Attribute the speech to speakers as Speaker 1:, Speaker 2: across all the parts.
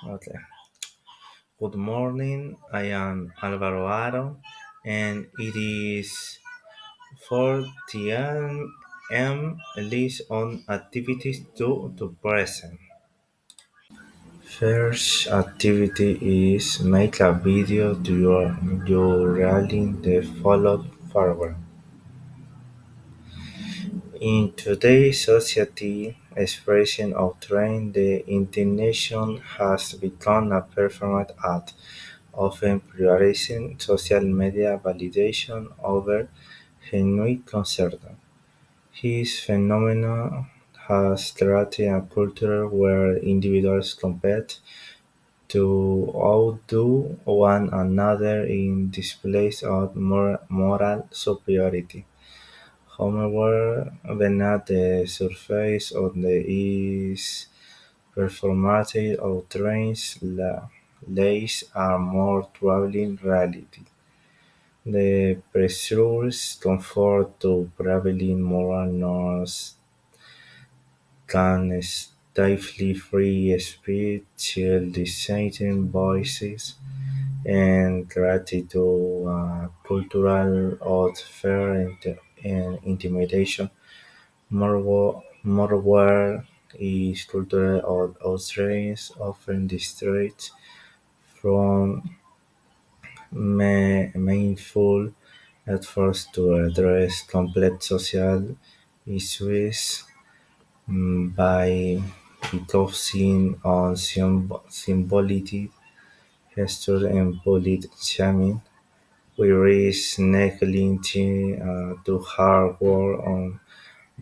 Speaker 1: Okay. Good morning. I am Alvaro Aro, and it is 4 p.m. List on activities to present. First activity is make a video to your reality the followed forward. In today's society, expression of trend, the indignation has become a performance art, often prioritizing social media validation over genuine concern. His phenomenon has created a culture where individuals compete to outdo one another in displays of moral superiority. However, beneath the surface of the is performative outrages lies a more troubling reality. The pressures comfort to prevailing moral norms can stifle free speech, chill dissenting voices, and create cultural warfare and intimidation. Moreover, is cultural outrage often distracts from mindful efforts to address complex social issues by focusing on symbolic gestures and bullet shaming. We risk neglecting to hard work on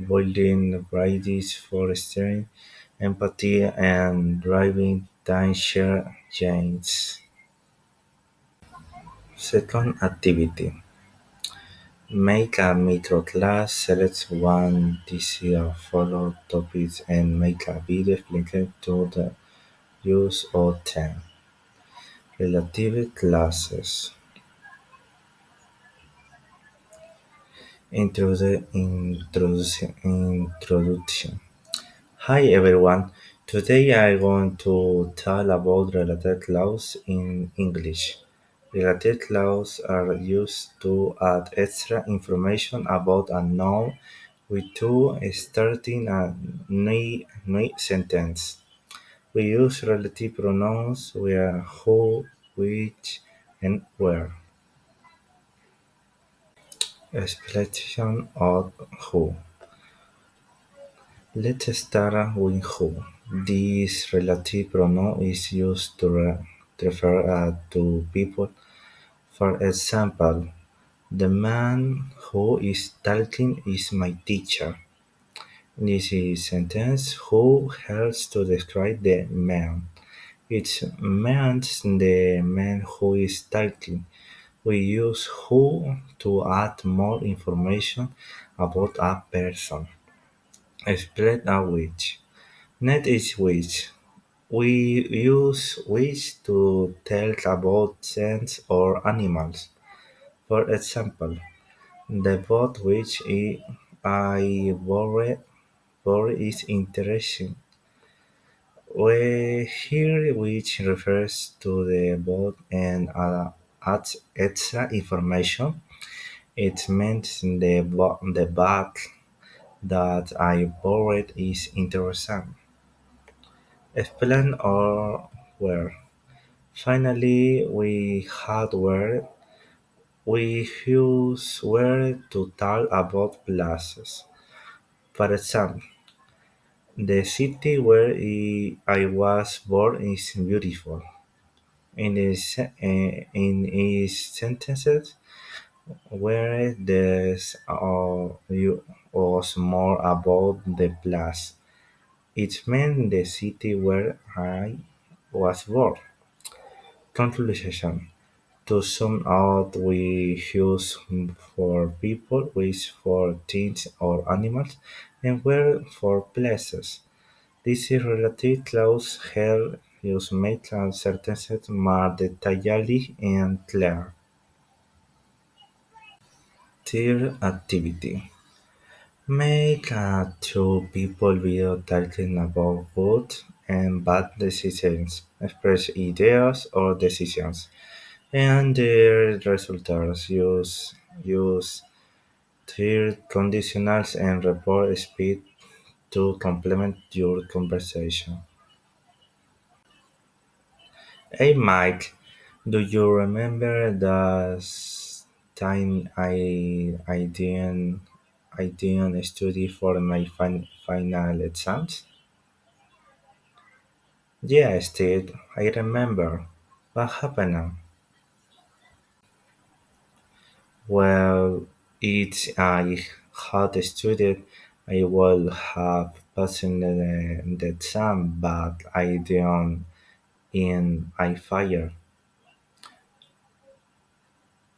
Speaker 1: building bridges, fostering empathy, and driving timeshare chains. Second activity: make a microclass, select one DC follow topics and make a video explaining to the use of them. Relative classes. Introduction. Hi everyone. Today I want to talk about related clauses in English. Related clauses are used to add extra information about a noun without starting a new sentence. We use relative pronouns where, who, which, and where. Explanation of who. Let's start with who. This relative pronoun is used to refer to people. For example, the man who is talking is my teacher. This is sentence who helps to describe the man. It means the man who is talking. We use who to add more information about a person. Explain a which. Net is which. We use which to tell about things or animals. For example, the boat which I borrowed is interesting. We here which refers to the boat and adds extra information. It means the boat that I borrowed is interesting. Explain or where. Finally, we had where. We use where to talk about places. For example, the city where I was born is beautiful. In his sentences, where there's you was more about the place. It meant the city where I was born. Conclusion: to sum up, we use for people, which for things or animals, and where for places. This is relative clause help use make sentences more detailed and clear. Third activity. Make a two people video talking about food and bad decisions, express ideas or decisions, and their results use their conditionals and report speed to complement your conversation. Hey Mike, do you remember the time I didn't study for my final exams? Yeah, Steve, I remember. What happened now? Well, if I had studied, I would have passed the exam, but I didn't, and I failed.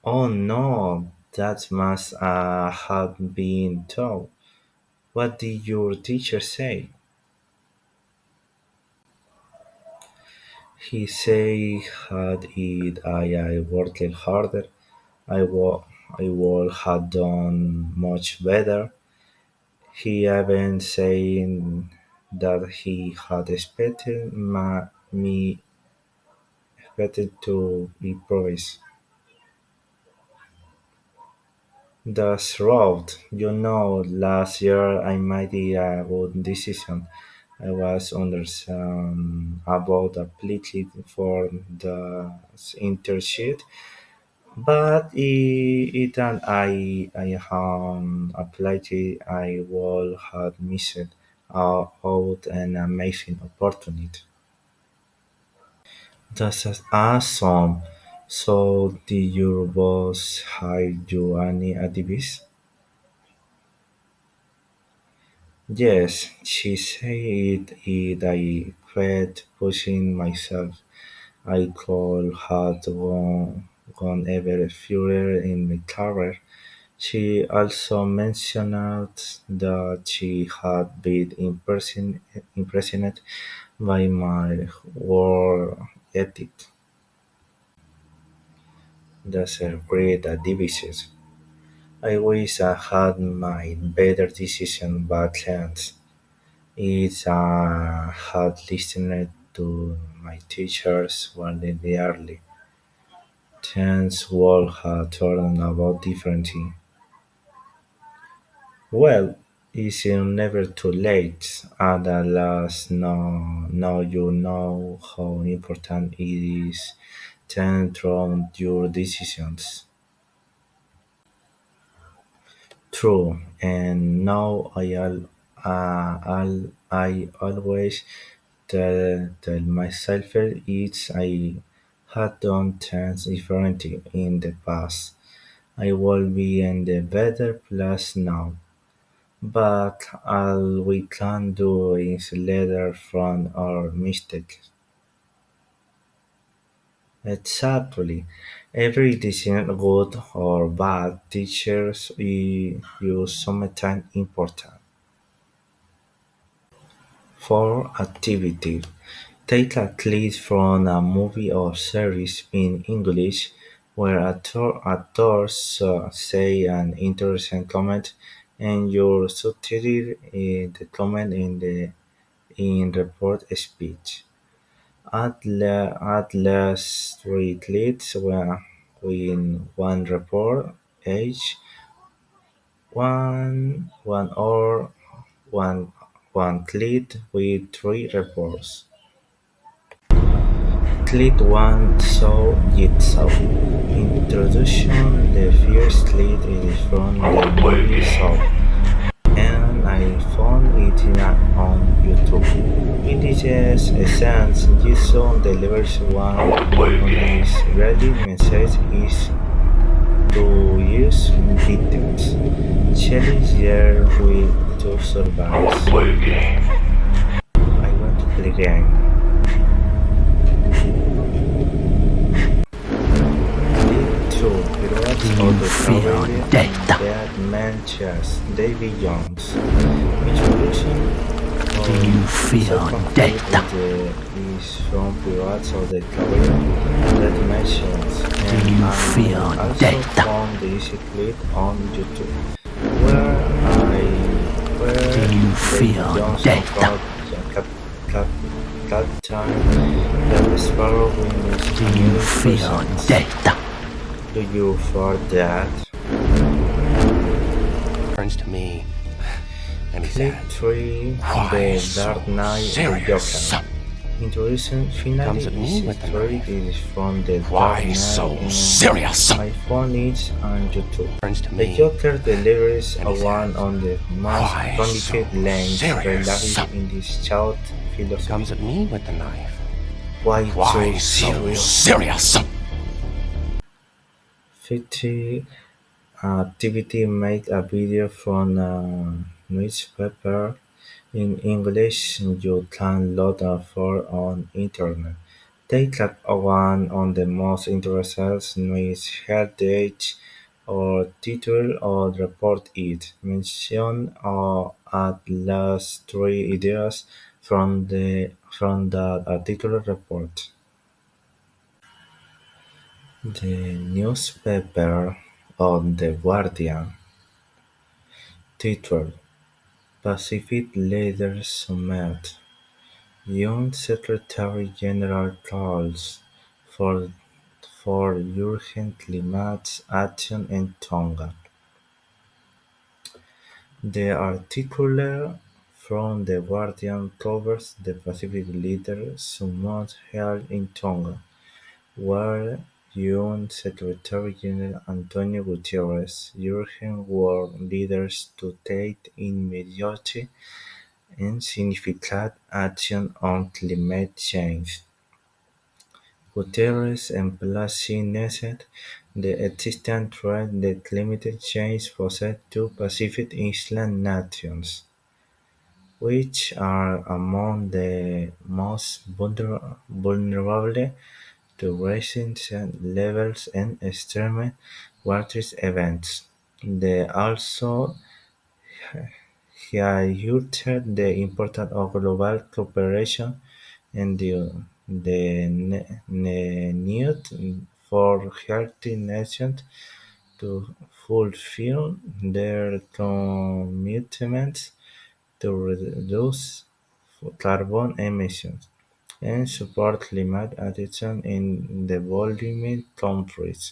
Speaker 1: Oh no, that must have been tough. What did your teacher say? He said had it I worked harder, I would have done much better. He even said that he had me expected to be praised. That's right. Last year I made a good decision. I was under some about applying for the internship, but it and I applied it, I would have missed out an amazing opportunity. That's awesome. So did your boss hire you any advice? Yes, she said it I quit pushing myself. I could have gone ever further in my career. She also mentioned that she had been impressed by my work ethic. That's a great advice. I wish I had made better decision back then. It's had listened to my teachers when they early. Things would have turned about differently. Well, it's never too late, and at last now you know how important it is to through your decisions. True, and now I always tell myself it's I had done things differently in the past. I will be in the better place now. But all we can do is learn from our mistakes. Exactly. Every decision, good or bad, teaches you something important. For activity, take a clip from a movie or series in English where actors say an interesting comment and you subtitle the comment in report speech. At least three clips in one report, each one or one clip with three reports. Clip 1 So Jigsaw Introduction. The first clip is from the movie Saw, and I found it on YouTube. It is a essence Jigsaw delivers one on his rally message is to use victims. Challenge their will to survive. I want to play game. Lead to pirouettes
Speaker 2: Do
Speaker 1: of
Speaker 2: you
Speaker 1: the
Speaker 2: feel
Speaker 1: cavalry
Speaker 2: dead?
Speaker 1: that Manchester Davy Jones. Introduction
Speaker 2: Do
Speaker 1: of
Speaker 2: you
Speaker 1: the
Speaker 2: feel
Speaker 1: second
Speaker 2: dead?
Speaker 1: clip is from Pirates of the Caribbean that mentions,
Speaker 2: Do
Speaker 1: and
Speaker 2: you
Speaker 1: I
Speaker 2: feel
Speaker 1: also
Speaker 2: dead?
Speaker 1: found this clip on YouTube where I
Speaker 2: Do
Speaker 1: where
Speaker 2: you
Speaker 1: Davy
Speaker 2: feel
Speaker 1: Jones
Speaker 2: dead?
Speaker 1: confront Cap, Cap, captain Jack Sparrow wins
Speaker 2: Do
Speaker 1: a
Speaker 2: you
Speaker 1: new
Speaker 2: fear
Speaker 1: presence.
Speaker 2: death?
Speaker 1: Do you fear that?
Speaker 2: Turns to me and he
Speaker 1: Clip
Speaker 2: says,
Speaker 1: 3:
Speaker 2: "Why
Speaker 1: The
Speaker 2: so
Speaker 1: Dark Knight, the
Speaker 2: serious?"
Speaker 1: Joker. Introducing
Speaker 2: He comes
Speaker 1: finally
Speaker 2: at me
Speaker 1: this
Speaker 2: with the
Speaker 1: story
Speaker 2: knife.
Speaker 1: is from The Dark
Speaker 2: "Why
Speaker 1: Knight
Speaker 2: so
Speaker 1: in
Speaker 2: serious?"
Speaker 1: I found it on YouTube.
Speaker 2: Turns to
Speaker 1: The
Speaker 2: me
Speaker 1: Joker delivers
Speaker 2: and
Speaker 1: a
Speaker 2: he
Speaker 1: one
Speaker 2: says,
Speaker 1: of the most
Speaker 2: "Why so
Speaker 1: prolific lines
Speaker 2: serious?"
Speaker 1: related in this short
Speaker 2: He comes
Speaker 1: philosophy.
Speaker 2: at me with the knife.
Speaker 1: Why so
Speaker 2: "Why so
Speaker 1: serious?
Speaker 2: serious?"
Speaker 1: 50 activity made a video from a newspaper in English you can load for on internet. They click one on the most interested news headings or title or report it. Mention at least three ideas from that article report. The newspaper on The Guardian titled Pacific Leaders Summit. Young Secretary-General calls for urgent climate action in Tonga. The article from The Guardian covers the Pacific Leaders Summit held in Tonga, where UN Secretary-General Antonio Guterres urged world leaders to take immediate and significant action on climate change. Guterres emphasized the existing threat that climate change poses to Pacific Island nations, which are among the most vulnerable to rising sea levels and extreme weather events. They also highlighted the importance of global cooperation and the need for healthy nations to fulfill their commitments to reduce carbon emissions and support climate action in developing countries.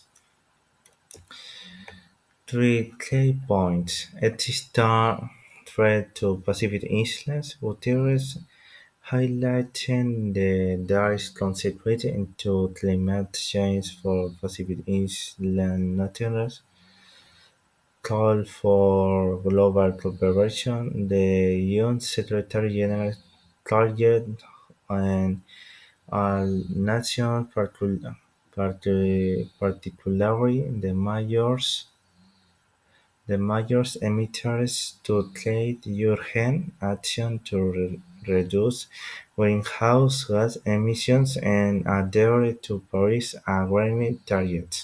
Speaker 1: Three key points: existing threat to Pacific Islands. Gutierrez highlighting the direct consequences to climate change for Pacific Island nationals, called for global cooperation. The UN Secretary-General called on all nations, particularly the major emitters, to take urgent action to reduce greenhouse gas emissions and adhere to Paris Agreement targets.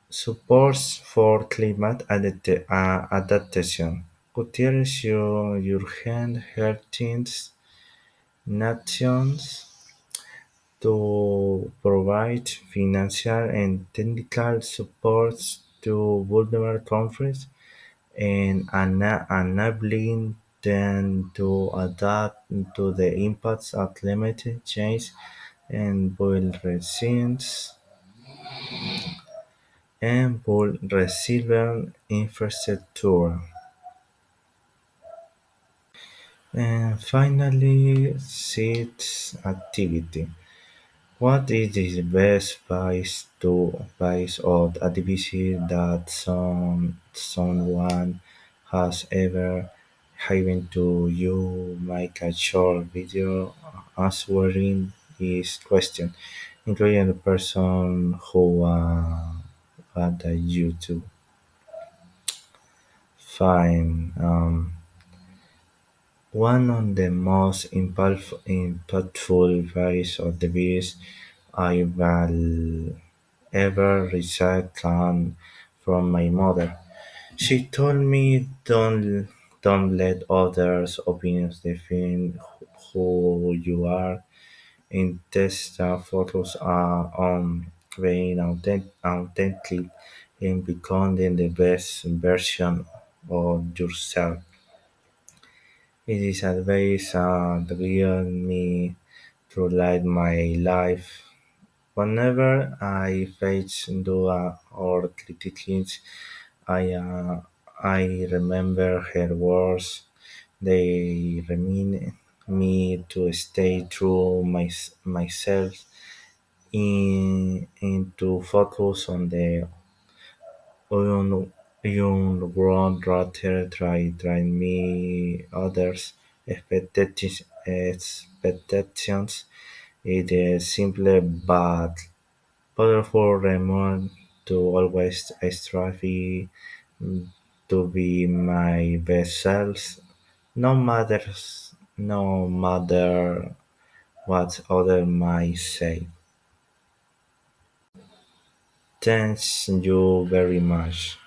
Speaker 1: Support for climate adaptation. Gutierrez urged helping nations to provide financial and technical support to vulnerable countries and enabling them to adapt to the impacts of climate change and build resilient infrastructure. And finally, sixth activity. What is the best piece of activity that someone has ever given to you? Make a short video answering this question, including the person who had a YouTube. Fine. One of the most impactful pieces of advice I will ever received came from my mother. She told me don't let others' opinions define who you are. Instead, focus on being authentic and becoming the best version of yourself. It is advice that guided me through my life. Whenever I face Dua or critics, I remember her words. They remind me to stay true myself and to focus on the young world rather try me others expectations. It is simple but powerful reminder to always strive to be my best self, no matter what others might say. Thanks you very much.